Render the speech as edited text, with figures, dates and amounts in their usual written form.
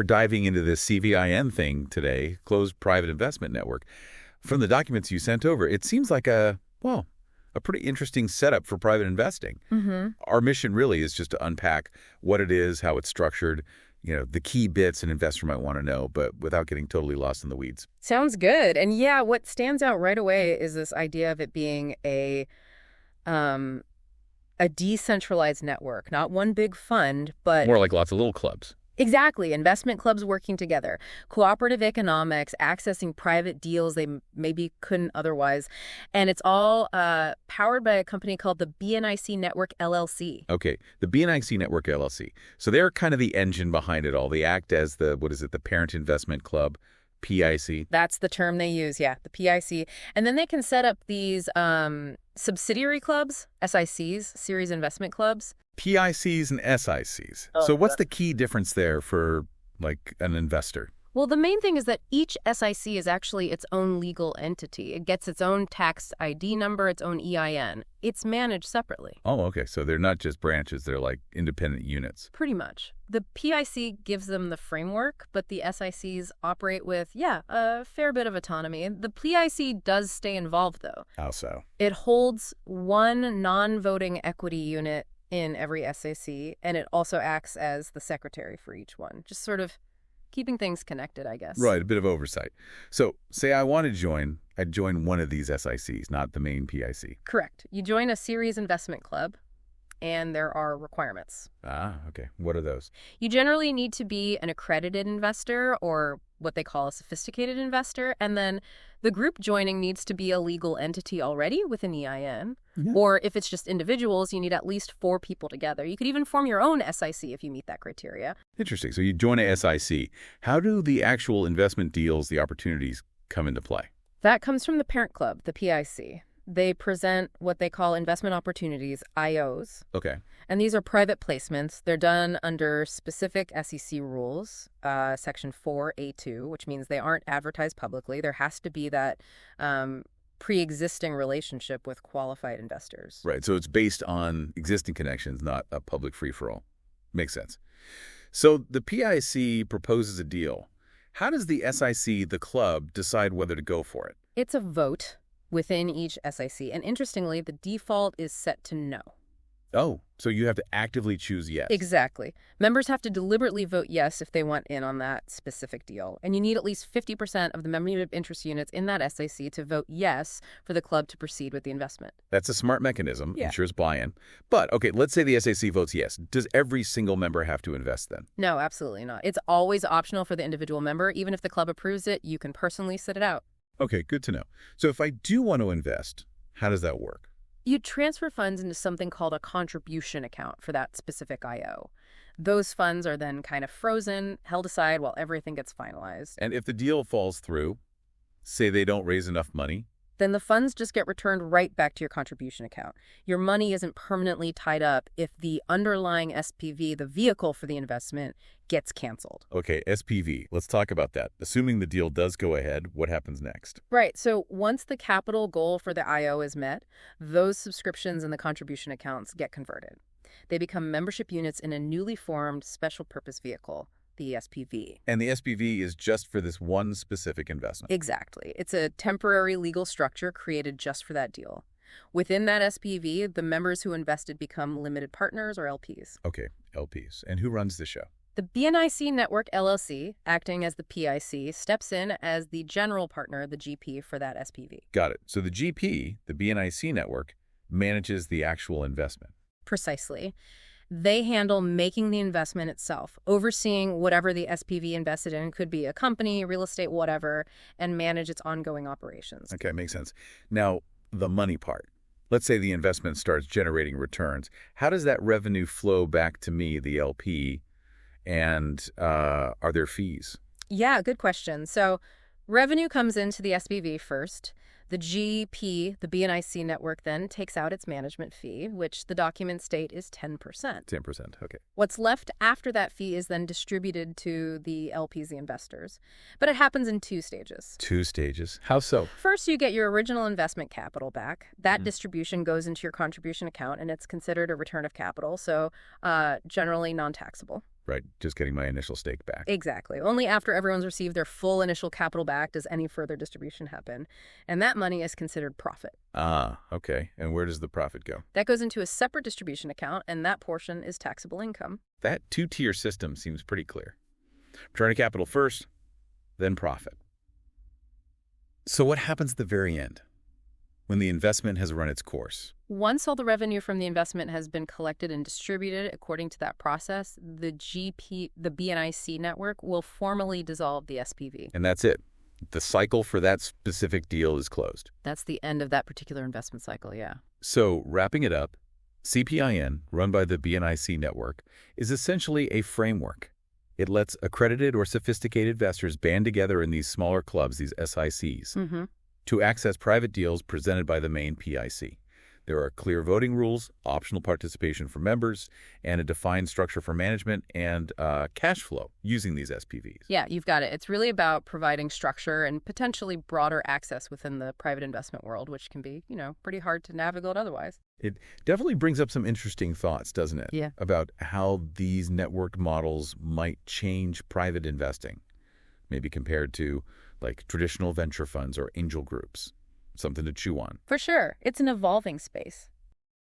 We're diving into this CPIN thing today, Closed Private Investment Network. From the documents you sent over, it seems like a pretty interesting setup for private investing. Our mission really is just to unpack what it is, how it's structured, the key bits an investor might want to know, but without getting totally lost in the weeds. Sounds good. And yeah, what stands out right away is this idea of it being a decentralized network, not one big fund, but More like lots of little clubs. exactly, investment clubs working together, cooperative economics, accessing private deals they maybe couldn't otherwise. And it's all powered by a company called the BNIC Network LLC. Okay, the BNIC Network LLC. So they're kind of the engine behind it all. They act as the parent investment club, PIC. That's the term they use, yeah, the PIC. And then they can set up these subsidiary clubs, SICs, series investment clubs. PICs and SICs. So what's the key difference there for, like, an investor? Well, the main thing is that each SIC is actually its own legal entity. It gets its own tax ID number, its own EIN. It's managed separately. Oh, okay. So they're not just branches. They're like independent units. Pretty much. The PIC gives them the framework, but the SICs operate with, a fair bit of autonomy. The PIC does stay involved, though. How so? It holds one non-voting equity unit in every SIC, and it also acts as the secretary for each one. Just sort of keeping things connected, I guess. Right, a bit of oversight. So, say I want to join, I'd join one of these SICs, not the main PIC. Correct. You join a series investment club, and there are requirements. Ah, okay. What are those? You generally need to be an accredited investor, or what they call a sophisticated investor, and then the group joining needs to be a legal entity already with an EIN. Yeah. Or if it's just individuals, you need at least 4 people together. You could even form your own SIC if you meet that criteria. Interesting. So you join a SIC. How do the actual investment deals, the opportunities, come into play? That comes from the parent club, the PIC. They present what they call investment opportunities, IOs. Okay. And these are private placements. They're done under specific SEC rules, Section 4A2, which means they aren't advertised publicly. There has to be that pre-existing relationship with qualified investors. Right. So it's based on existing connections, not a public free-for-all. Makes sense. So the PIC proposes a deal. How does the SIC, the club, decide whether to go for it? It's a vote within each SIC. And interestingly, the default is set to no. Oh, so you have to actively choose yes. Exactly. Members have to deliberately vote yes if they want in on that specific deal. And you need at least 50% of the membership interest units in that SIC to vote yes for the club to proceed with the investment. That's a smart mechanism. Yeah. Ensures buy-in. But, okay, let's say the SIC votes yes. Does every single member have to invest then? No, absolutely not. It's always optional for the individual member. Even if the club approves it, you can personally sit it out. Okay, good to know. So if I do want to invest, how does that work? You transfer funds into something called a contribution account for that specific IO. Those funds are then kind of frozen, held aside while everything gets finalized. And if the deal falls through, say they don't raise enough money? Then the funds just get returned right back to your contribution account. Your money isn't permanently tied up if the underlying SPV, the vehicle for the investment, gets canceled. Okay, SPV. Let's talk about that. Assuming the deal does go ahead, what happens next? Right. So once the capital goal for the IO is met, those subscriptions in the contribution accounts get converted. They become membership units in a newly formed special purpose vehicle, the SPV. And the SPV is just for this one specific investment? Exactly. It's a temporary legal structure created just for that deal. Within that SPV, the members who invested become limited partners or LPs. Okay, LPs. And who runs the show? The BNIC Network LLC, acting as the PIC, steps in as the general partner, the GP, for that SPV. Got it. So the GP, the BNIC network, manages the actual investment. Precisely. They handle making the investment itself, overseeing whatever the SPV invested in, could be a company, real estate, whatever, and manage its ongoing operations. Okay, makes sense. Now, the money part. Let's say the investment starts generating returns. How does that revenue flow back to me, the LP, and are there fees? Yeah, good question. So revenue comes into the SPV first. The GP, the BNIC network, then takes out its management fee, which the documents state is 10%. 10%, okay. What's left after that fee is then distributed to the LPs, the investors. But it happens in 2 stages. 2 stages. How so? First, you get your original investment capital back. That distribution goes into your contribution account, and it's considered a return of capital, so generally non-taxable. Right, just getting my initial stake back. Exactly. Only after everyone's received their full initial capital back does any further distribution happen. And that money is considered profit. Ah, okay. And where does the profit go? That goes into a separate distribution account, and that portion is taxable income. That two-tier system seems pretty clear. Return of capital first, then profit. So what happens at the very end, when the investment has run its course? Once all the revenue from the investment has been collected and distributed according to that process, the BNIC network will formally dissolve the SPV. And that's it. The cycle for that specific deal is closed. That's the end of that particular investment cycle, yeah. So, wrapping it up, CPIN, run by the BNIC network, is essentially a framework. It lets accredited or sophisticated investors band together in these smaller clubs, these SICs, to access private deals presented by the main PIC. There are clear voting rules, optional participation for members, and a defined structure for management and cash flow using these SPVs. Yeah, you've got it. It's really about providing structure and potentially broader access within the private investment world, which can be, pretty hard to navigate otherwise. It definitely brings up some interesting thoughts, doesn't it? Yeah. About how these networked models might change private investing, maybe compared to like traditional venture funds or angel groups. Something to chew on. For sure. It's an evolving space.